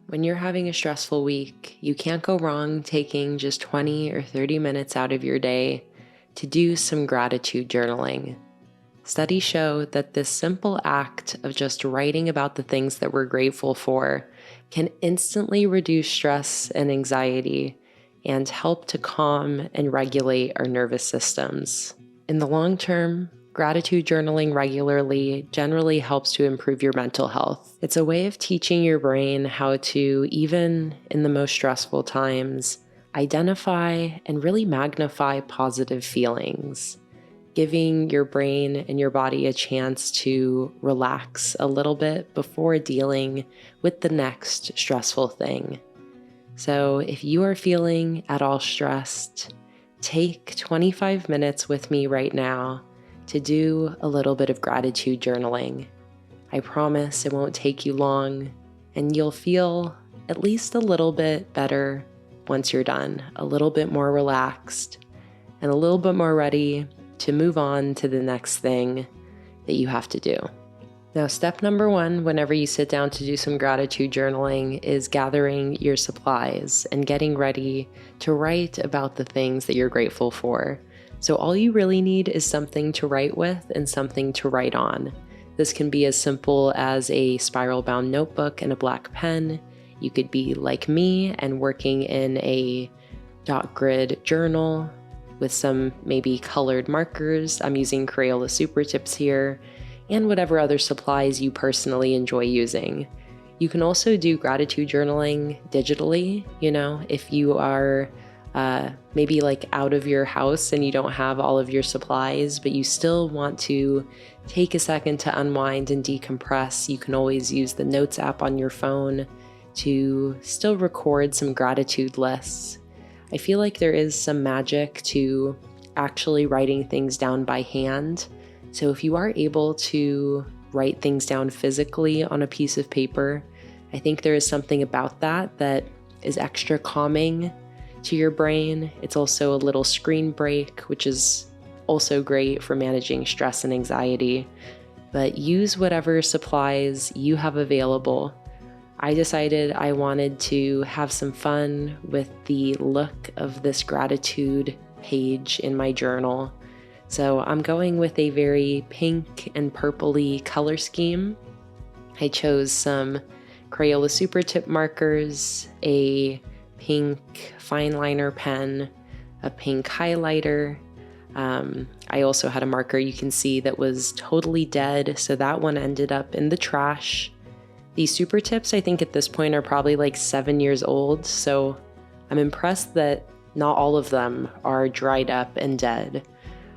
When you're having a stressful week, you can't go wrong taking just 20 or 30 minutes out of your day to do some gratitude journaling. Studies show that this simple act of just writing about the things that we're grateful for can instantly reduce stress and anxiety and help to calm and regulate our nervous systems. In the long term, gratitude journaling regularly generally helps to improve your mental health. It's a way of teaching your brain how to, even in the most stressful times, identify and really magnify positive feelings, giving your brain and your body a chance to relax a little bit before dealing with the next stressful thing. So if you are feeling at all stressed, take 25 minutes with me right now to do a little bit of gratitude journaling. I promise it won't take you long, and you'll feel at least a little bit better once you're done, a little bit more relaxed, and a little bit more ready to move on to the next thing that you have to do. Now, step number 1, whenever you sit down to do some gratitude journaling, is gathering your supplies and getting ready to write about the things that you're grateful for. So all you really need is something to write with and something to write on. This can be as simple as a spiral-bound notebook and a black pen. You could be like me and working in a dot grid journal with some maybe colored markers. I'm using Crayola Super Tips here, and whatever other supplies you personally enjoy using. You can also do gratitude journaling digitally, if you are maybe like out of your house and you don't have all of your supplies, but you still want to take a second to unwind and decompress. You can always use the Notes app on your phone to still record some gratitude lists. I feel like there is some magic to actually writing things down by hand. So if you are able to write things down physically on a piece of paper, I think there is something about that is extra calming to your brain. It's also a little screen break, which is also great for managing stress and anxiety. But use whatever supplies you have available. I decided I wanted to have some fun with the look of this gratitude page in my journal. So I'm going with a very pink and purpley color scheme. I chose some Crayola Super Tip markers, a pink fine liner pen, a pink highlighter. I also had a marker you can see that was totally dead, so that one ended up in the trash. These Super Tips, I think at this point, are probably like 7 years old, so I'm impressed that not all of them are dried up and dead.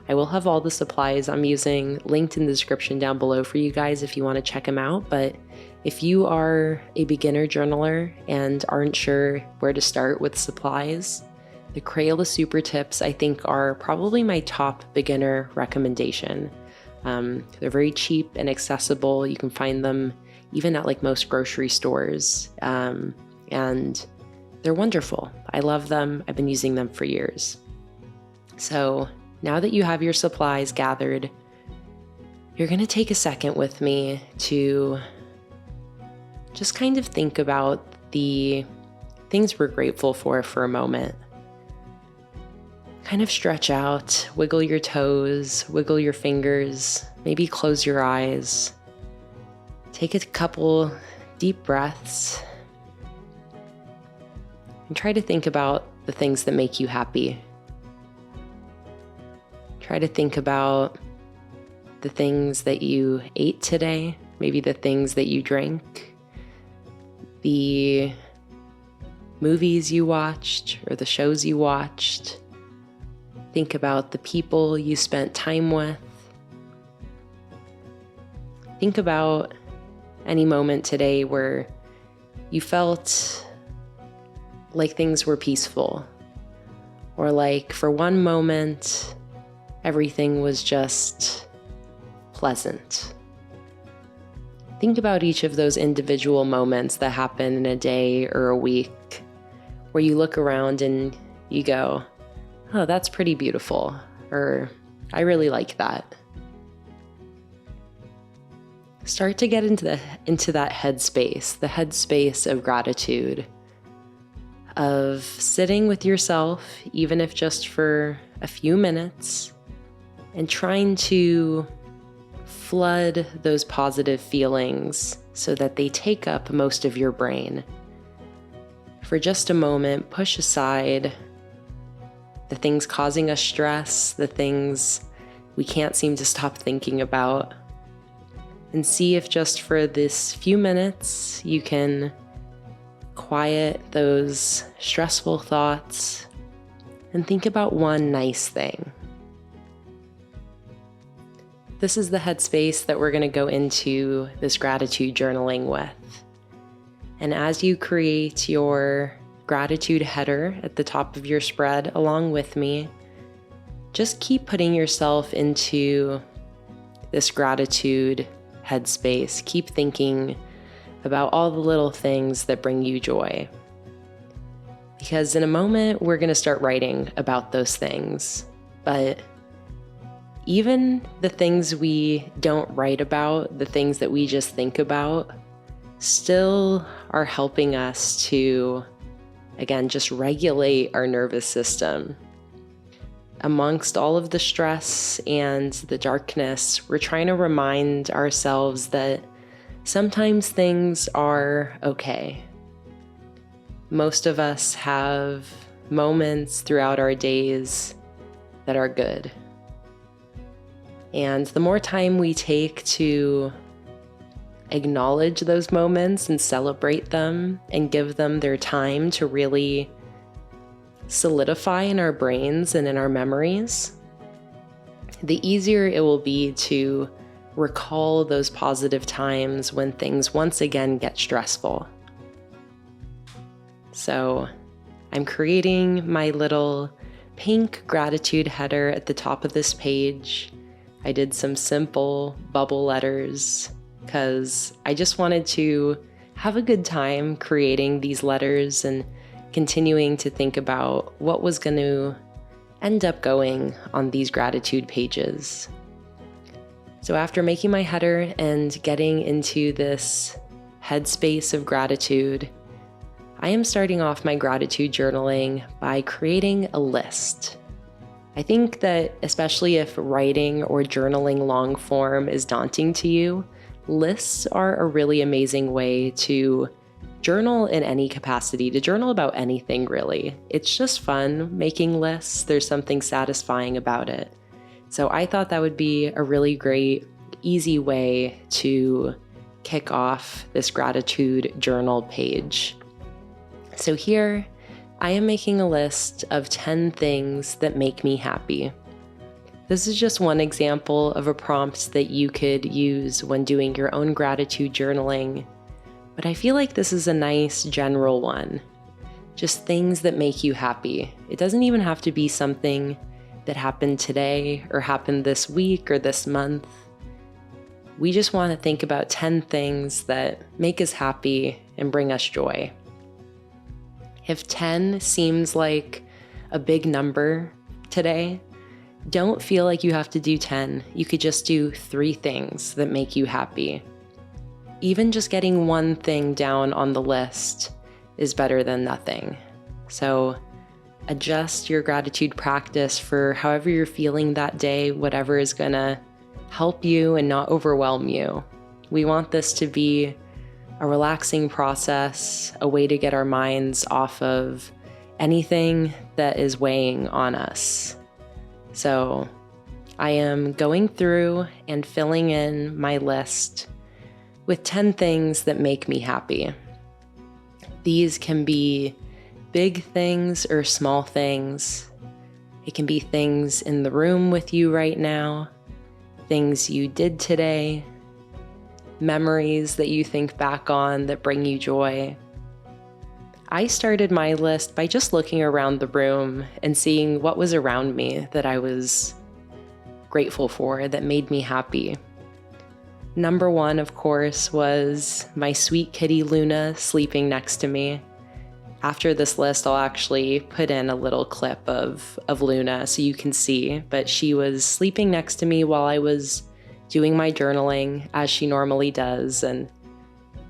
I will have all the supplies I'm using linked in the description down below for you guys if you want to check them out, but if you are a beginner journaler and aren't sure where to start with supplies, the Crayola Super Tips I think are probably my top beginner recommendation. They're very cheap and accessible. You can find them even at like most grocery stores, and they're wonderful. I love them. I've been using them for years. So now that you have your supplies gathered, you're going to take a second with me to just kind of think about the things we're grateful for a moment. Kind of stretch out, wiggle your toes, wiggle your fingers, maybe close your eyes. Take a couple deep breaths and try to think about the things that make you happy. Try to think about the things that you ate today, maybe the things that you drank, the movies you watched or the shows you watched. Think about the people you spent time with. Think about any moment today where you felt like things were peaceful, or like for one moment, everything was just pleasant. Think about each of those individual moments that happen in a day or a week where you look around and you go, oh, that's pretty beautiful, or I really like that. start to get into that headspace, the headspace of gratitude, of sitting with yourself, even if just for a few minutes, and trying to flood those positive feelings so that they take up most of your brain. For just a moment, push aside the things causing us stress, the things we can't seem to stop thinking about, and see if just for this few minutes you can quiet those stressful thoughts and think about one nice thing. This is the headspace that we're going to go into this gratitude journaling with. And as you create your gratitude header at the top of your spread along with me, just keep putting yourself into this gratitude headspace. Keep thinking about all the little things that bring you joy. Because in a moment, we're going to start writing about those things. But even the things we don't write about, the things that we just think about, still are helping us to, again, just regulate our nervous system. Amongst all of the stress and the darkness, we're trying to remind ourselves that sometimes things are okay. Most of us have moments throughout our days that are good. And the more time we take to acknowledge those moments and celebrate them and give them their time to really solidify in our brains and in our memories, the easier it will be to recall those positive times when things once again get stressful. So I'm creating my little pink gratitude header at the top of this page. I did some simple bubble letters because I just wanted to have a good time creating these letters and continuing to think about what was going to end up going on these gratitude pages. So after making my header and getting into this headspace of gratitude, I am starting off my gratitude journaling by creating a list. I think that especially if writing or journaling long form is daunting to you, lists are a really amazing way to journal in any capacity, to journal about anything really. It's just fun making lists. There's something satisfying about it. So I thought that would be a really great, easy way to kick off this gratitude journal page. So here, I am making a list of 10 things that make me happy. This is just one example of a prompt that you could use when doing your own gratitude journaling, but I feel like this is a nice general one. Just things that make you happy. It doesn't even have to be something that happened today or happened this week or this month. We just want to think about 10 things that make us happy and bring us joy. If 10 seems like a big number today, don't feel like you have to do 10. You could just do 3 things that make you happy. Even just getting one thing down on the list is better than nothing. So adjust your gratitude practice for however you're feeling that day, whatever is going to help you and not overwhelm you. We want this to be a relaxing process, a way to get our minds off of anything that is weighing on us. So I am going through and filling in my list with 10 things that make me happy. These can be big things or small things. It can be things in the room with you right now, things you did today, memories that you think back on that bring you joy. I started my list by just looking around the room and seeing what was around me that I was grateful for, that made me happy. Number 1, of course, was my sweet kitty Luna sleeping next to me. After this list, I'll actually put in a little clip of Luna so you can see, but she was sleeping next to me while I was doing my journaling as she normally does, and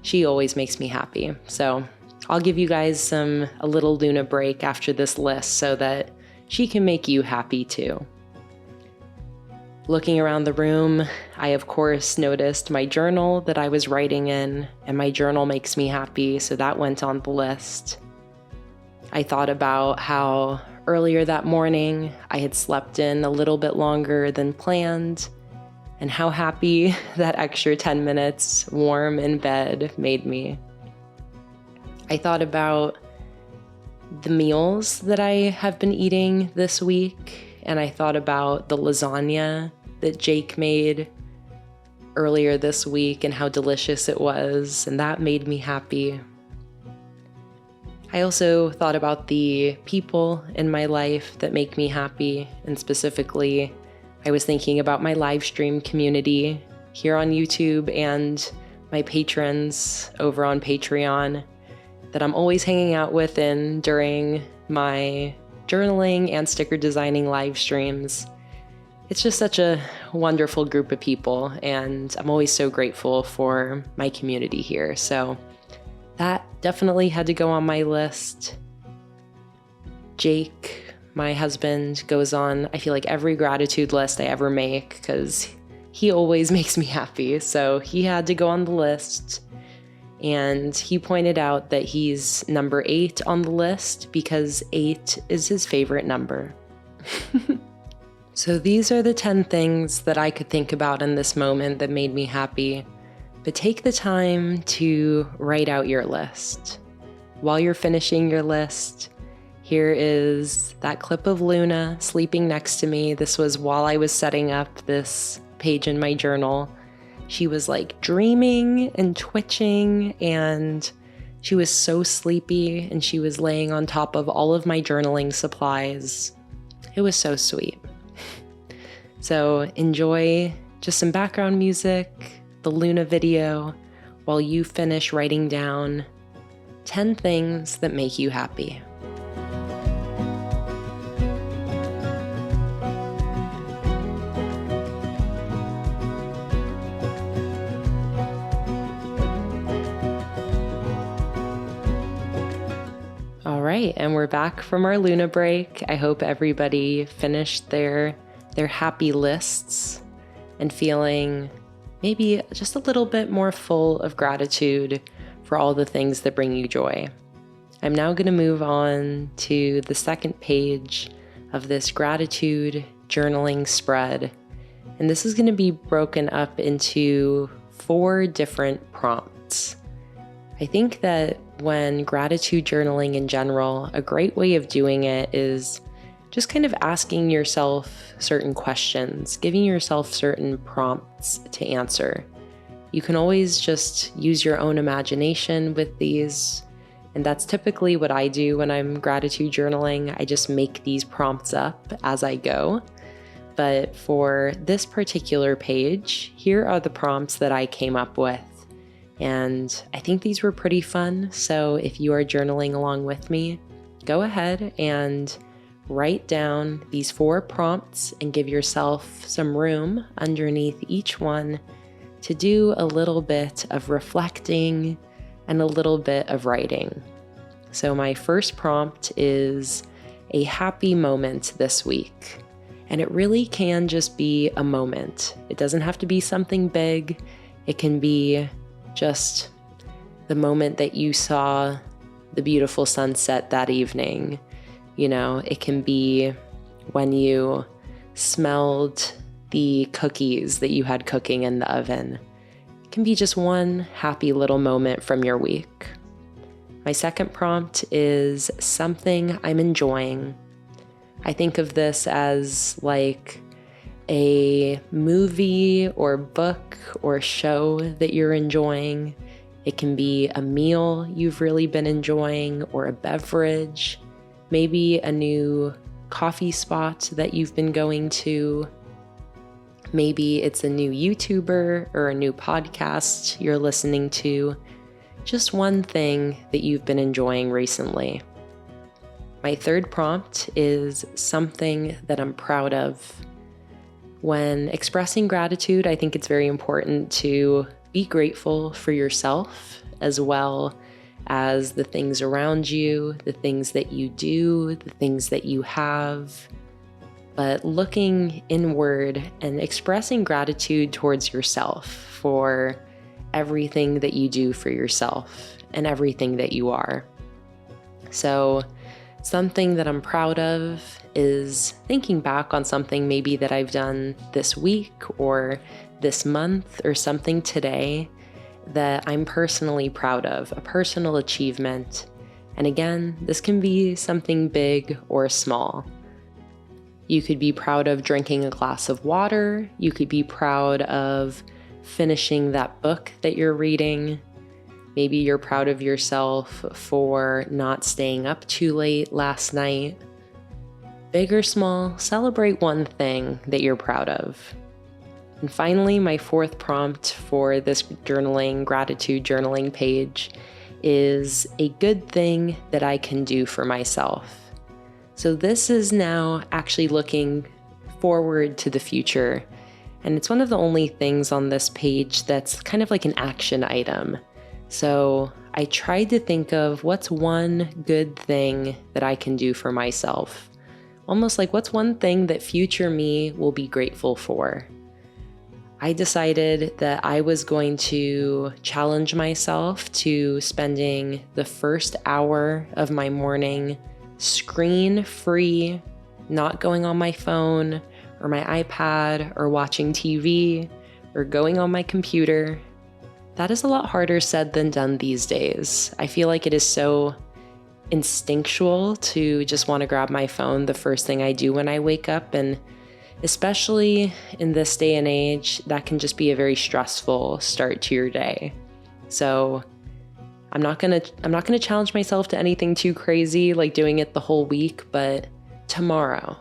she always makes me happy. So I'll give you guys a little Luna break after this list so that she can make you happy too. Looking around the room, I of course noticed my journal that I was writing in, and my journal makes me happy, so that went on the list. I thought about how earlier that morning I had slept in a little bit longer than planned, and how happy that extra 10 minutes warm in bed made me. I thought about the meals that I have been eating this week, and I thought about the lasagna that Jake made earlier this week and how delicious it was, and that made me happy. I also thought about the people in my life that make me happy, and specifically, I was thinking about my live stream community here on YouTube and my patrons over on Patreon that I'm always hanging out with during my journaling and sticker designing live streams. It's just such a wonderful group of people, and I'm always so grateful for my community here. So that definitely had to go on my list. Jake, my husband, goes on, I feel like, every gratitude list I ever make because he always makes me happy. So he had to go on the list. And he pointed out that he's number 8 on the list because 8 is his favorite number. So these are the 10 things that I could think about in this moment that made me happy. But take the time to write out your list. While you're finishing your list, here is that clip of Luna sleeping next to me. This was while I was setting up this page in my journal. She was like dreaming and twitching, and she was so sleepy, and she was laying on top of all of my journaling supplies. It was so sweet. So enjoy just some background music, the Luna video, while you finish writing down 10 things that make you happy. All right, and we're back from our Luna break. I hope everybody finished their happy lists and feeling maybe just a little bit more full of gratitude for all the things that bring you joy. I'm now going to move on to the second page of this gratitude journaling spread. And this is going to be broken up into 4 different prompts. I think that when gratitude journaling in general, a great way of doing it is just kind of asking yourself certain questions, giving yourself certain prompts to answer. You can always just use your own imagination with these, and that's typically what I do when I'm gratitude journaling. I just make these prompts up as I go. But for this particular page, here are the prompts that I came up with. And I think these were pretty fun. So if you are journaling along with me, go ahead and write down these 4 prompts and give yourself some room underneath each one to do a little bit of reflecting and a little bit of writing. So my first prompt is a happy moment this week. And it really can just be a moment. It doesn't have to be something big. It can be just the moment that you saw the beautiful sunset that evening. You know, it can be when you smelled the cookies that you had cooking in the oven. It can be just one happy little moment from your week. My second prompt is something I'm enjoying. I think of this as like a movie or book or show that you're enjoying. It can be a meal you've really been enjoying or a beverage, maybe a new coffee spot that you've been going to. Maybe it's a new YouTuber or a new podcast you're listening to. Just one thing that you've been enjoying recently. My third prompt is something that I'm proud of. When expressing gratitude, I think it's very important to be grateful for yourself as well as the things around you, the things that you do, the things that you have. But looking inward and expressing gratitude towards yourself for everything that you do for yourself and everything that you are. So something that I'm proud of is thinking back on something maybe that I've done this week or this month or something today that I'm personally proud of, a personal achievement. And again, this can be something big or small. You could be proud of drinking a glass of water. You could be proud of finishing that book that you're reading. Maybe you're proud of yourself for not staying up too late last night. Big or small, celebrate one thing that you're proud of. And finally, my fourth prompt for this gratitude journaling page is a good thing that I can do for myself. So this is now actually looking forward to the future. And it's one of the only things on this page that's kind of like an action item. So I tried to think of what's one good thing that I can do for myself. Almost like what's one thing that future me will be grateful for. I decided that I was going to challenge myself to spending the first hour of my morning screen-free, not going on my phone or my iPad or watching TV or going on my computer. That is a lot harder said than done these days. I feel like it is so instinctual to just want to grab my phone the first thing I do when I wake up, and especially in this day and age, that can just be a very stressful start to your day. So I'm not gonna challenge myself to anything too crazy, like doing it the whole week, but tomorrow,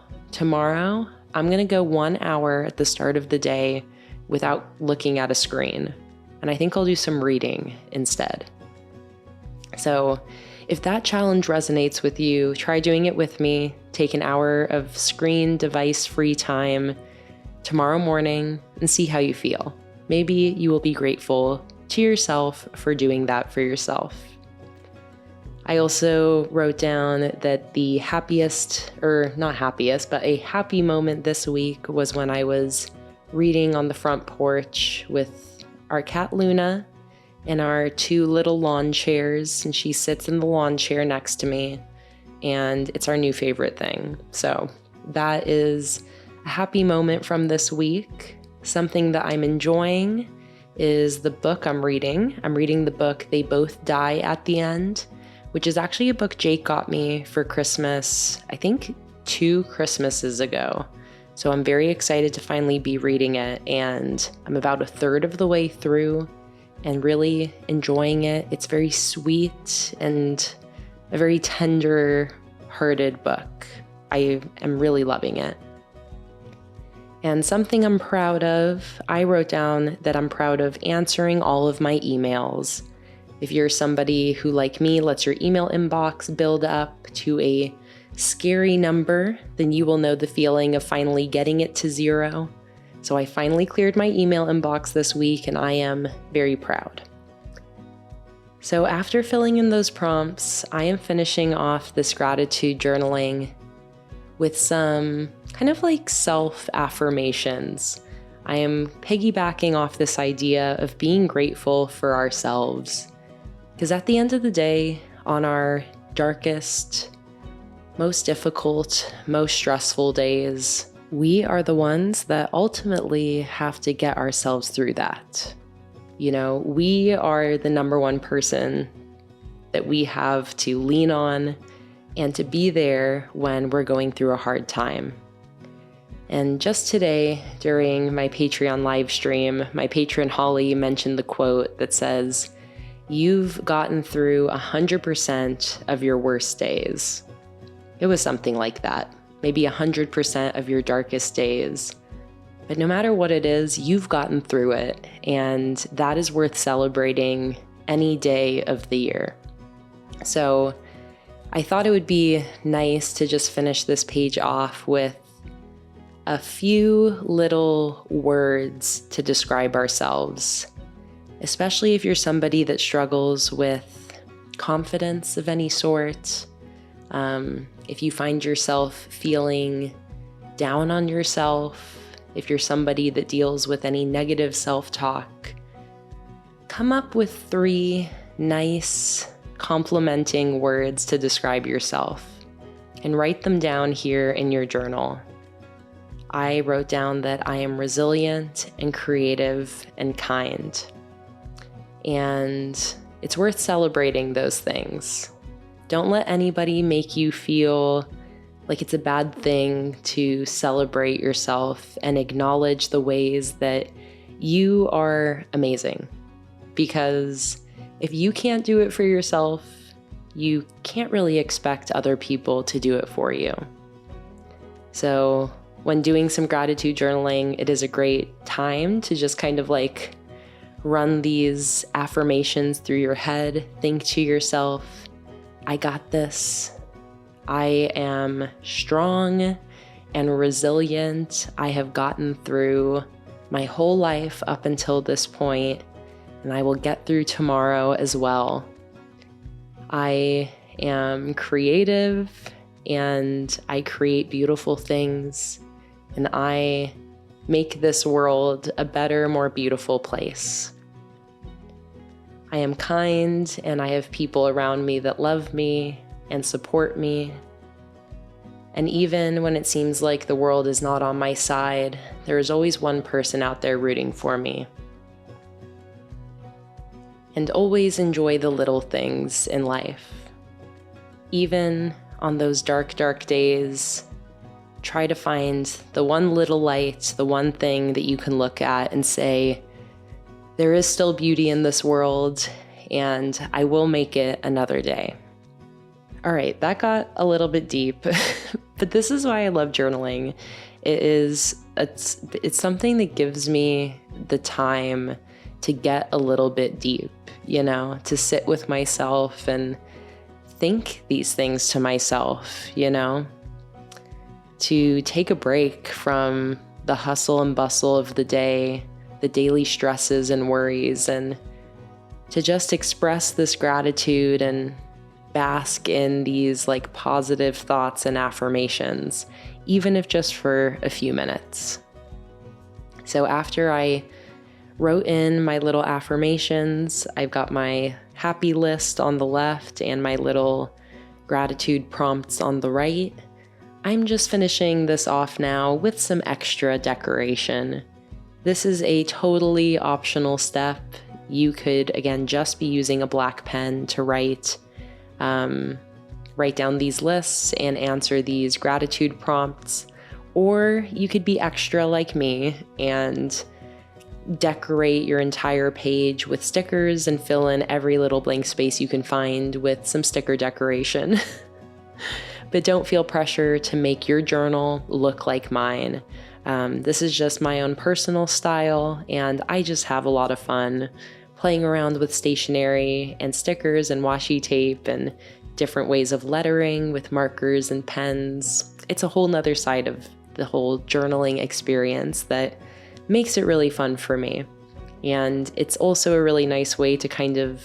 I'm gonna go 1 hour at the start of the day without looking at a screen. And I think I'll do some reading instead. So if that challenge resonates with you, try doing it with me. Take an hour of screen device free time tomorrow morning and see how you feel. Maybe you will be grateful to yourself for doing that for yourself. I also wrote down that the happiest, or not happiest, but a happy moment this week was when I was reading on the front porch with our cat Luna and our 2 little lawn chairs, and she sits in the lawn chair next to me, and it's our new favorite thing. So that is a happy moment from this week. Something that I'm enjoying is the book I'm reading. I'm reading the book They Both Die at the End, which is actually a book Jake got me for Christmas, I think 2 Christmases ago. So I'm very excited to finally be reading it, and I'm about a third of the way through and really enjoying it. It's very sweet and a very tender-hearted book. I am really loving it. And something I'm proud of, I wrote down that I'm proud of answering all of my emails. If you're somebody who, like me, lets your email inbox build up to a scary number, then you will know the feeling of finally getting it to 0. So I finally cleared my email inbox this week, and I am very proud. So after filling in those prompts, I am finishing off this gratitude journaling with some kind of like self-affirmations. I am piggybacking off this idea of being grateful for ourselves. Because at the end of the day, on our darkest, most difficult, most stressful days, we are the ones that ultimately have to get ourselves through that. You know, we are the number one person that we have to lean on and to be there when we're going through a hard time. And just today, during my Patreon live stream, my patron Holly mentioned the quote that says, "You've gotten through 100% of your worst days." It was something like that. Maybe 100% of your darkest days. But no matter what it is, you've gotten through it, and that is worth celebrating any day of the year. So I thought it would be nice to just finish this page off with a few little words to describe ourselves, especially if you're somebody that struggles with confidence of any sort. If you find yourself feeling down on yourself, if you're somebody that deals with any negative self-talk, come up with 3 nice, complimenting words to describe yourself and write them down here in your journal. I wrote down that I am resilient and creative and kind. And it's worth celebrating those things. Don't let anybody make you feel like it's a bad thing to celebrate yourself and acknowledge the ways that you are amazing. Because if you can't do it for yourself, you can't really expect other people to do it for you. So when doing some gratitude journaling, it is a great time to just kind of like run these affirmations through your head. Think to yourself, I got this. I am strong and resilient. I have gotten through my whole life up until this point, and I will get through tomorrow as well. I am creative and I create beautiful things, and I make this world a better, more beautiful place. I am kind and I have people around me that love me and support me. And even when it seems like the world is not on my side, there is always one person out there rooting for me. And always enjoy the little things in life. Even on those dark, dark days, try to find the one little light, the one thing that you can look at and say, there is still beauty in this world, and I will make it another day. All right, that got a little bit deep, but this is why I love journaling. It's something that gives me the time to get a little bit deep, to sit with myself and think these things to myself, to take a break from the hustle and bustle of the day, the daily stresses and worries, and to just express this gratitude and bask in these like positive thoughts and affirmations, even if just for a few minutes. So after I wrote in my little affirmations, I've got my happy list on the left and my little gratitude prompts on the right. I'm just finishing this off now with some extra decoration. This is a totally optional step. You could, again, just be using a black pen to write down these lists and answer these gratitude prompts. Or you could be extra like me and decorate your entire page with stickers and fill in every little blank space you can find with some sticker decoration. But don't feel pressure to make your journal look like mine. This is just my own personal style, and I just have a lot of fun playing around with stationery and stickers and washi tape and different ways of lettering with markers and pens. It's a whole nother side of the whole journaling experience that makes it really fun for me. And it's also a really nice way to kind of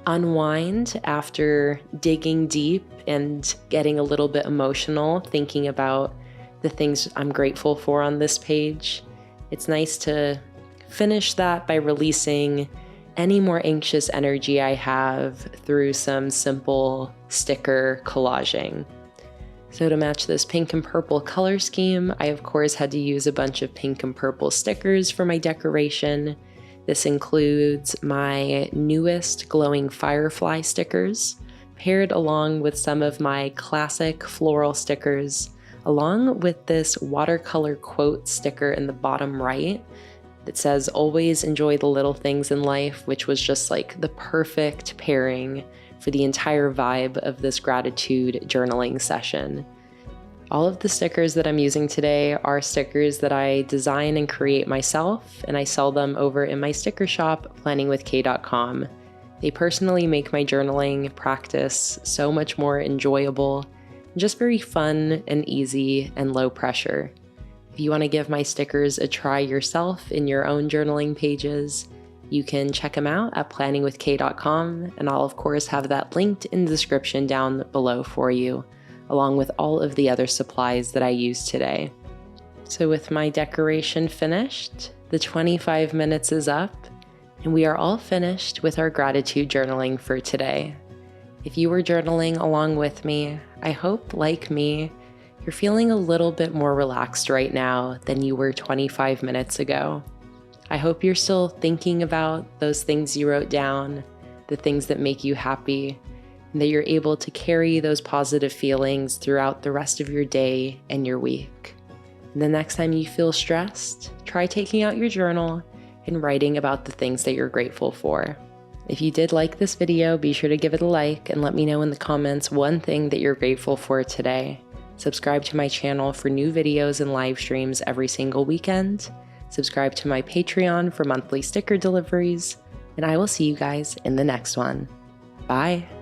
unwind after digging deep and getting a little bit emotional, thinking about the things I'm grateful for on this page. It's nice to finish that by releasing any more anxious energy I have through some simple sticker collaging. So to match this pink and purple color scheme, I of course had to use a bunch of pink and purple stickers for my decoration. This includes my newest glowing firefly stickers, paired along with some of my classic floral stickers, along with this watercolor quote sticker in the bottom right that says, "Always enjoy the little things in life," which was just like the perfect pairing for the entire vibe of this gratitude journaling session. All of the stickers that I'm using today are stickers that I design and create myself, and I sell them over in my sticker shop, PlanningWithKay.com. They personally make my journaling practice so much more enjoyable, just very fun and easy and low pressure. If you want to give my stickers a try yourself in your own journaling pages, you can check them out at PlanningWithKay.com, and I'll of course have that linked in the description down below for you, along with all of the other supplies that I used today. So with my decoration finished, the 25 minutes is up, and we are all finished with our gratitude journaling for today. If you were journaling along with me, I hope, like me, you're feeling a little bit more relaxed right now than you were 25 minutes ago. I hope you're still thinking about those things you wrote down, the things that make you happy, and that you're able to carry those positive feelings throughout the rest of your day and your week. And the next time you feel stressed, try taking out your journal and writing about the things that you're grateful for. If you did like this video, be sure to give it a like and let me know in the comments one thing that you're grateful for today. Subscribe to my channel for new videos and live streams every single weekend. Subscribe to my Patreon for monthly sticker deliveries, and I will see you guys in the next one. Bye!